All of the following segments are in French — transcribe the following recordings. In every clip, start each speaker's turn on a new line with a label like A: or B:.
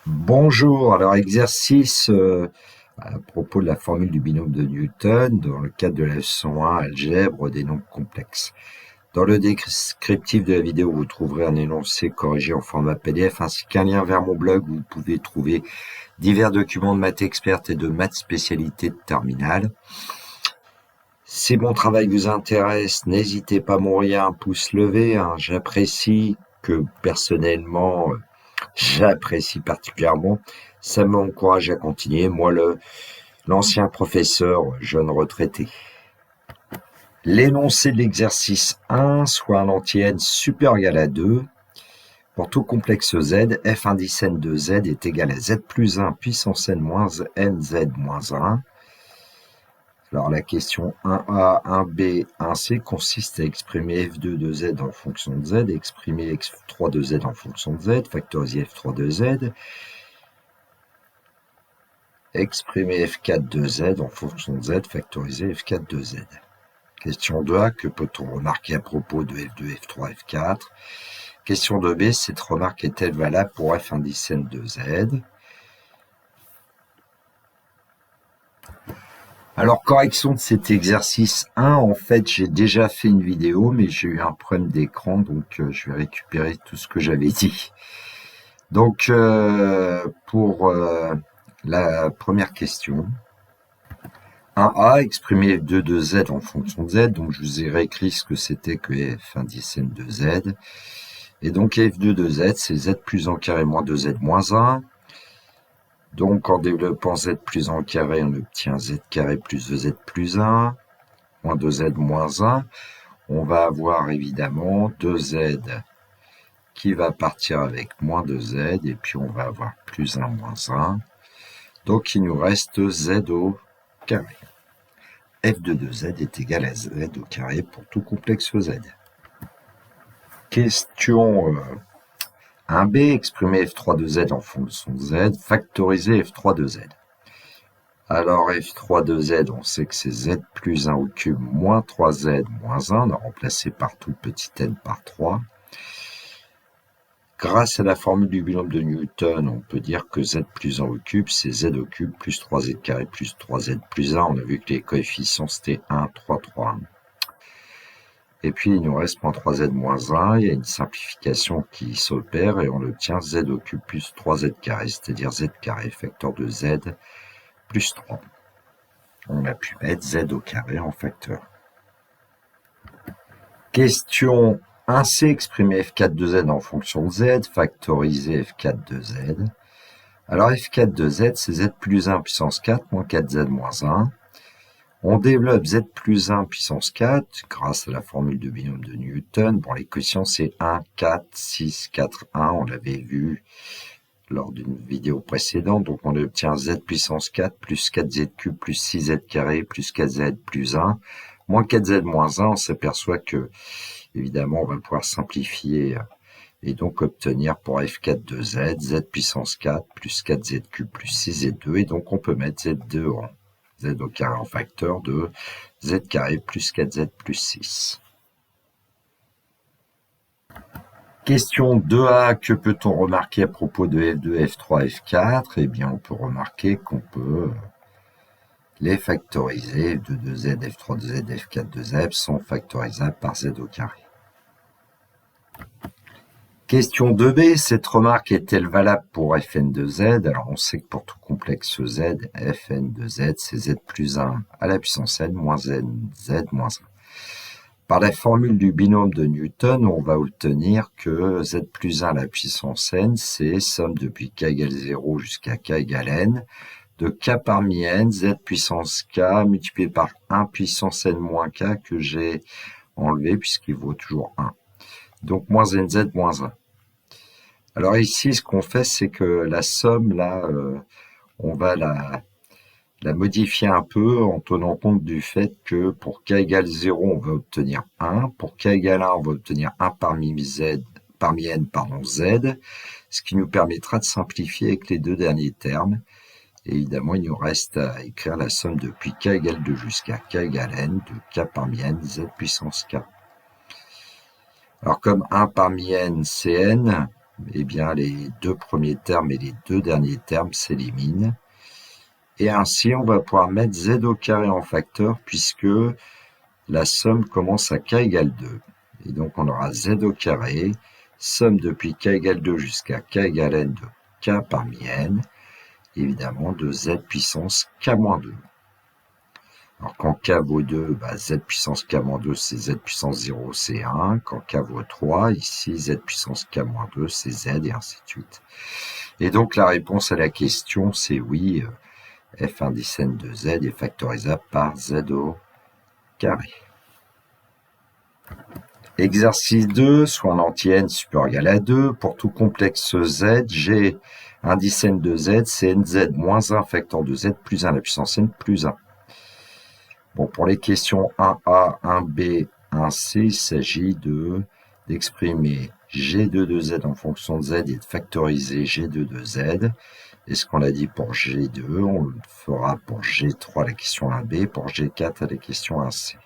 A: Bonjour, alors exercice à propos de la formule du binôme de Newton dans le cadre de la leçon 1, algèbre des nombres complexes. Dans le descriptif de la vidéo, vous trouverez un énoncé corrigé en format PDF ainsi qu'un lien vers mon blog où vous pouvez trouver divers documents de maths experte et de maths spécialité de terminale. Si mon travail vous intéresse, n'hésitez pas à m'envoyer un pouce levé, hein. J'apprécie que personnellement j'apprécie particulièrement. Ça m'encourage à continuer. Moi, l'ancien professeur, jeune retraité. L'énoncé de l'exercice 1, soit un entier n supérieur ou égal à 2. Pour tout complexe z, f indice n de z est égal à z plus 1 puissance n moins nz moins 1. Alors la question 1a, 1b, 1c consiste à exprimer f2 de z en fonction de z, exprimer f3 de z en fonction de z, factoriser f3 de z, exprimer f4 de z en fonction de z, factoriser f4 de z. Question 2a, que peut-on remarquer à propos de f2, f3, f4? Question 2b, cette remarque est-elle valable pour f indice n de z? Alors, correction de cet exercice 1, en fait, j'ai déjà fait une vidéo, mais j'ai eu un problème d'écran, donc je vais récupérer tout ce que j'avais dit. Donc, pour la première question, 1a, exprimer f2 de z en fonction de z, donc je vous ai réécrit ce que c'était que f indice n de z, et donc f2 de z, c'est z plus 1 carré moins 2z moins 1, donc en développant z plus 1 carré, on obtient z carré plus 2z plus 1, moins 2z moins 1, on va avoir évidemment 2z qui va partir avec moins 2z, et puis on va avoir plus 1 moins 1, donc il nous reste z au carré. f2 de z est égal à z au carré pour tout complexe z. Question 1b, exprimer f3 de z en fonction de z, factoriser f3 de z. Alors f3 de z, on sait que c'est z plus 1 au cube moins 3z moins 1, on a remplacé partout petit n par 3. Grâce à la formule du binôme de Newton, on peut dire que z plus 1 au cube, c'est z au cube plus 3z carré plus 3z plus 1. On a vu que les coefficients, c'était 1, 3, 3. Et puis, il nous reste moins 3z moins 1. Il y a une simplification qui s'opère et on obtient z au cube plus 3z carré, c'est-à-dire z carré, facteur de z plus 3. On a pu mettre z au carré en facteur. Question 1c, exprimer f4 de z en fonction de z, factoriser f4 de z. Alors f4 de z, c'est z plus 1 puissance 4 moins 4z moins 1. On développe z plus 1 puissance 4 grâce à la formule de binôme de Newton. Bon, les quotients, c'est 1, 4, 6, 4, 1. On l'avait vu lors d'une vidéo précédente. Donc, on obtient z puissance 4 plus 4z cube plus 6z carré plus 4z plus 1. Moins 4z moins 1, on s'aperçoit que, évidemment, on va pouvoir simplifier et donc obtenir pour f4 de z, z puissance 4 plus 4z cube plus 6z2. Et donc, on peut mettre z2 en z au carré en facteur de z carré plus 4z plus 6. Question 2a, que peut-on remarquer à propos de f2, f3, f4? Eh bien, on peut remarquer qu'on peut les factoriser. f2 de z, f3 de z, f4 de z sont factorisables par z au carré. Question 2b, cette remarque est-elle valable pour fn de z? Alors on sait que pour tout complexe z, fn de z, c'est z plus 1 à la puissance n moins n, z moins 1. Par la formule du binôme de Newton, on va obtenir que z plus 1 à la puissance n, c'est somme depuis k égale 0 jusqu'à k égale n, de k parmi n, z puissance k multiplié par 1 puissance n moins k que j'ai enlevé puisqu'il vaut toujours 1. Donc moins nz moins 1. Alors ici, ce qu'on fait, c'est que la somme, là, on va la modifier un peu en tenant compte du fait que pour k égale 0, on va obtenir 1. Pour k égale 1, on va obtenir 1 parmi n, z, ce qui nous permettra de simplifier avec les deux derniers termes. Et évidemment, il nous reste à écrire la somme depuis k égale 2 jusqu'à k égale n de k parmi n, z puissance k. Alors comme 1 parmi n, c'est n, eh bien les deux premiers termes et les deux derniers termes s'éliminent. Et ainsi, on va pouvoir mettre z au carré en facteur puisque la somme commence à k égale 2. Et donc, on aura z au carré, somme depuis k égale 2 jusqu'à k égale n de k parmi n, évidemment de z puissance k-2. Alors, quand k vaut 2, z puissance k-2, c'est z puissance 0, c'est 1. Quand k vaut 3, ici, z puissance k-2, c'est z, et ainsi de suite. Et donc, la réponse à la question, c'est oui, f indicène de z est factorisable par z au carré. Exercice 2, soit en entier n supérieur ou égal à 2, pour tout complexe z, g indicène de z, c'est nz moins 1 facteur de z plus 1 à la puissance n plus 1. Bon, pour les questions 1a, 1b, 1c, il s'agit d'exprimer g2 de z en fonction de z et de factoriser g2 de z. Et ce qu'on a dit pour g2, on le fera pour g3 à la question 1b, pour g4 à la question 1c.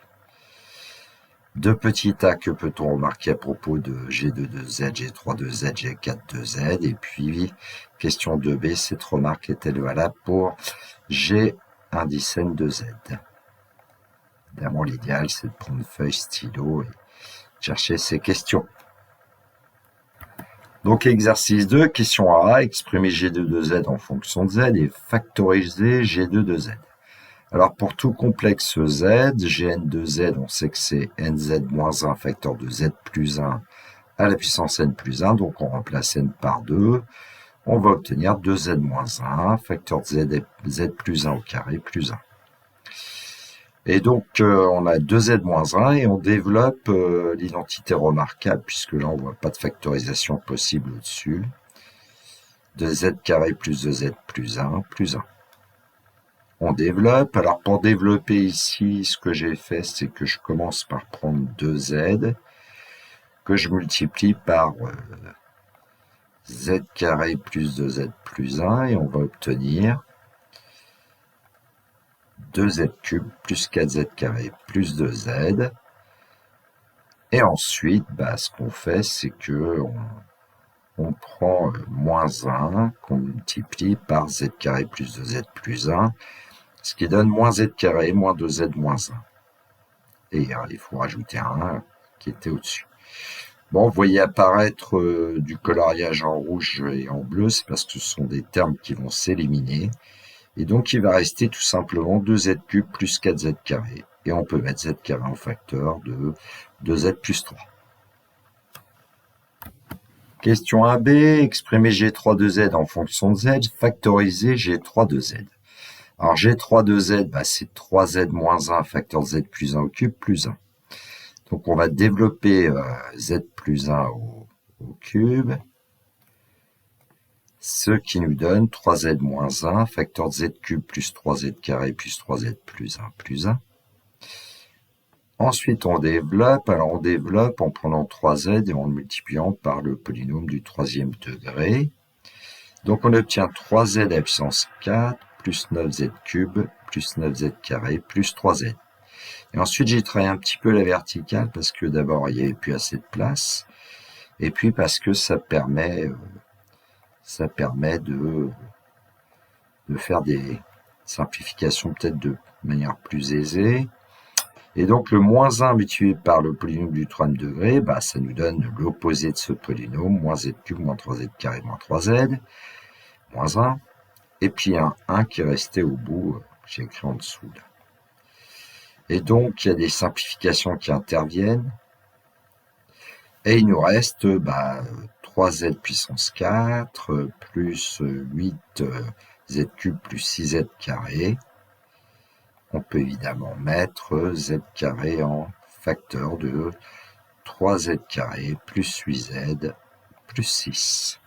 A: Deux petits a, que peut-on remarquer à propos de G2 de Z, G3 de Z, G4 de Z? Et puis, question 2b, cette remarque est-elle valable pour G indicène de Z? Évidemment, l'idéal, c'est de prendre une feuille stylo et chercher ces questions. Donc, exercice 2, question A, exprimer G2 de Z en fonction de Z et factoriser G2 de Z. Alors, pour tout complexe Z, Gn de Z, on sait que c'est nz-1 facteur de Z plus 1 à la puissance n plus 1, donc on remplace n par 2. On va obtenir 2z-1, facteur de Z, Z plus 1 au carré plus 1. Et donc, on a 2z-1 et on développe l'identité remarquable, puisque là, on ne voit pas de factorisation possible au-dessus. 2z carré plus 2z plus 1 plus 1. On développe. Alors, pour développer ici, ce que j'ai fait, c'est que je commence par prendre 2z, que je multiplie par z carré plus 2z plus 1, et on va obtenir 2z cube plus 4z carré plus 2z. Et ensuite, ce qu'on fait, c'est que on prend moins 1, qu'on multiplie par z carré plus 2z plus 1, ce qui donne moins z carré moins 2z moins 1. Et il faut rajouter un 1 qui était au-dessus. Bon, vous voyez apparaître du coloriage en rouge et en bleu, c'est parce que ce sont des termes qui vont s'éliminer. Et donc, il va rester tout simplement 2z cube plus 4z carré. Et on peut mettre z carré en facteur de 2z plus 3. Question 1b, exprimer G3 de Z en fonction de Z, factoriser G3 de Z. Alors, G3 de Z, c'est 3z moins 1 facteur de Z plus 1 au cube plus 1. Donc, on va développer Z plus 1 au cube, ce qui nous donne 3z moins 1 facteur de Z cube plus 3z carré plus 3z plus 1 plus 1. Ensuite, on développe. Alors, on développe en prenant 3z et en le multipliant par le polynôme du troisième degré. Donc, on obtient 3z à la puissance 4 plus 9z cube plus 9z carré plus 3z. Et ensuite, j'ai travaillé un petit peu la verticale parce que d'abord, il n'y avait plus assez de place. Et puis parce que ça permet de faire des simplifications peut-être de manière plus aisée. Et donc, le moins 1 multiplié par le polynôme du troisième degré, ça nous donne l'opposé de ce polynôme, moins z cube, moins 3z carré, moins 3z, moins 1. Et puis, un 1 qui est resté au bout, j'ai écrit en dessous. Là. Et donc, il y a des simplifications qui interviennent. Et il nous reste 3z puissance 4, plus 8z cube plus 6z carré. On peut évidemment mettre z carré en facteur de 3z carré plus 8z plus 6.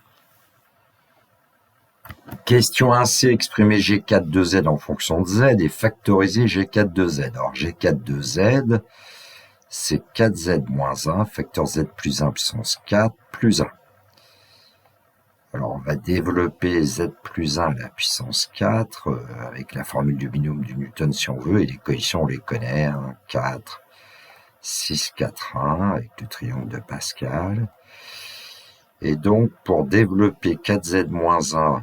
A: Question 1c, exprimer G4 de Z en fonction de Z et factoriser G4 de Z. Alors G4 de Z, c'est 4z moins 1, facteur z plus 1 puissance 4 plus 1. Alors on va développer z plus 1 à la puissance 4 avec la formule du binôme du Newton si on veut, et les coefficients on les connaît, 1, 4, 6, 4, 1 avec le triangle de Pascal. Et donc, pour développer 4z-1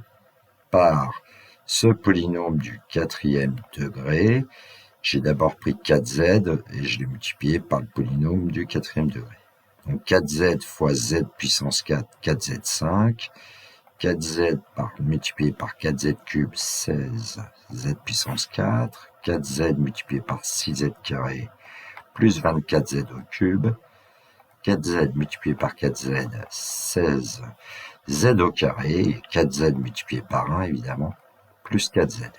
A: par ce polynôme du quatrième degré, j'ai d'abord pris 4z et je l'ai multiplié par le polynôme du quatrième degré. Donc 4z fois z puissance 4, 4z5. 4z multiplié par 4z cube, 16 z puissance 4. 4z multiplié par 6z carré, plus 24z au cube. 4z multiplié par 4z, 16 z au carré. Et 4z multiplié par 1, évidemment, plus 4z.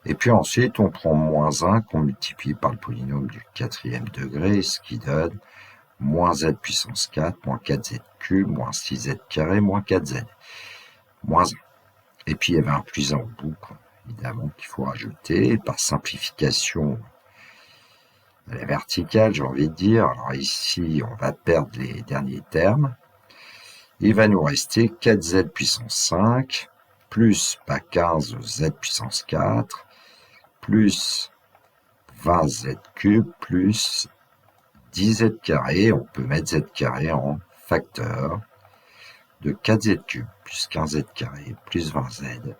A: Et puis ensuite, on prend moins 1 qu'on multiplie par le polynôme du quatrième degré, ce qui donne moins z puissance 4, moins 4z cube, moins 6z carré, moins 4z. Moins 1. Et puis, il y avait un plus 1 au bout, évidemment, qu'il faut rajouter. Par simplification à la verticale, j'ai envie de dire. Alors ici, on va perdre les derniers termes. Il va nous rester 4z puissance 5, plus 15z puissance 4, plus 20z cube, plus 10z carré. On peut mettre z carré en facteur de 4z cube, plus 15z carré, plus 20z,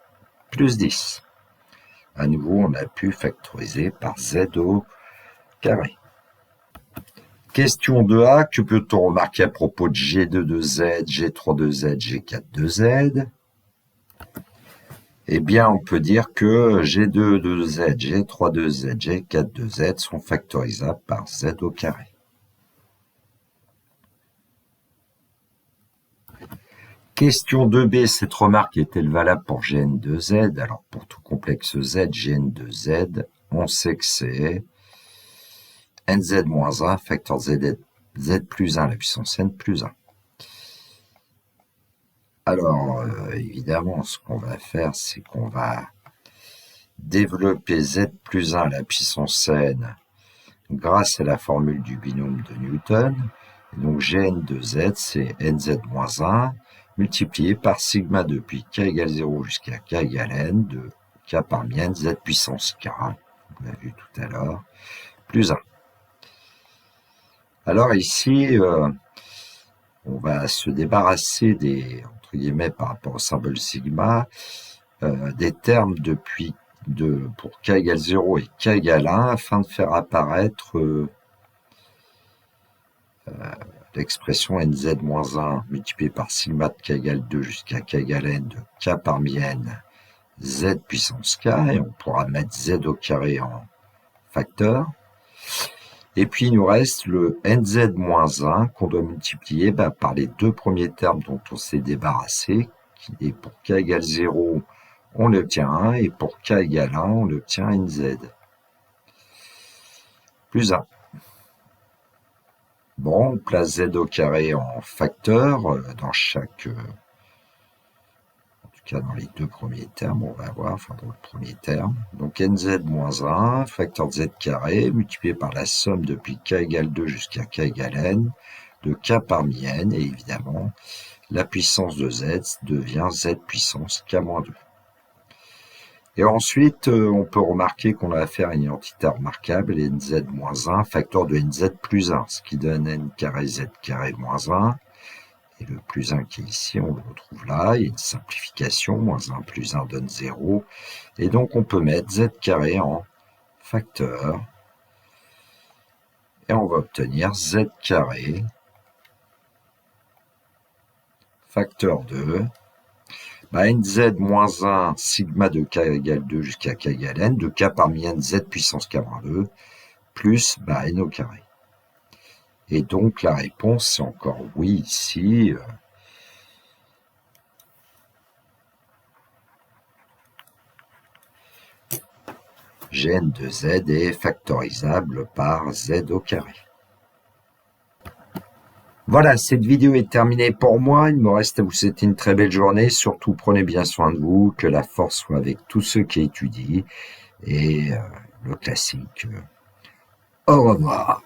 A: plus 10. À nouveau, on a pu factoriser par z au carré. Question 2a, que peut-on remarquer à propos de G2 de Z, G3 de Z, G4 de Z? Eh bien, on peut dire que G2 de Z, G3 de Z, G4 de Z sont factorisables par Z au carré. Question 2b, cette remarque est-elle valable pour Gn de Z? Alors, pour tout complexe Z, Gn de Z, on sait que c'est nz-1, facteur z plus 1, la puissance n plus 1. Alors, évidemment, ce qu'on va faire, c'est qu'on va développer z plus 1 à la puissance n grâce à la formule du binôme de Newton. Et donc, Gn de Z, c'est nz-1 multiplié par sigma depuis k égale 0 jusqu'à k égale n de k parmi n, z puissance k, on l'a vu tout à l'heure, plus 1. Alors ici, on va se débarrasser des, entre guillemets, par rapport au symbole sigma, des termes pour k égale 0 et k égale 1 afin de faire apparaître l'expression nz-1 multipliée par sigma de k égale 2 jusqu'à k égale n de k parmi n, z puissance k, et on pourra mettre z au carré en facteur. Et puis, il nous reste le nz-1 qu'on doit multiplier par les deux premiers termes dont on s'est débarrassé, qui est pour k égale 0, on obtient 1, et pour k égale 1, on obtient nz. Plus 1. Bon, on place z au carré en facteur dans chaque... en tout cas, dans les deux premiers termes, on va voir, enfin dans le premier terme. Donc nz-1, facteur de z carré, multiplié par la somme depuis k égale 2 jusqu'à k égale n, de k parmi n, et évidemment, la puissance de z devient z puissance k-2. Et ensuite, on peut remarquer qu'on a affaire à une identité remarquable, nz-1, facteur de nz plus 1, ce qui donne n carré z carré moins 1. Et le plus 1 qui est ici, on le retrouve là. Il y a une simplification, moins 1 plus 1 donne 0. Et donc, on peut mettre z carré en facteur. Et on va obtenir z carré facteur 2. nz moins 1 sigma de k égale 2 jusqu'à k égale n, de k parmi n z puissance k-2, plus n au carré. Et donc, la réponse, c'est encore oui ici. Gn de z est factorisable par z au carré. Voilà, cette vidéo est terminée pour moi. Il me reste à vous souhaiter une très belle journée. Surtout, prenez bien soin de vous, que la force soit avec tous ceux qui étudient. Et le classique, au revoir.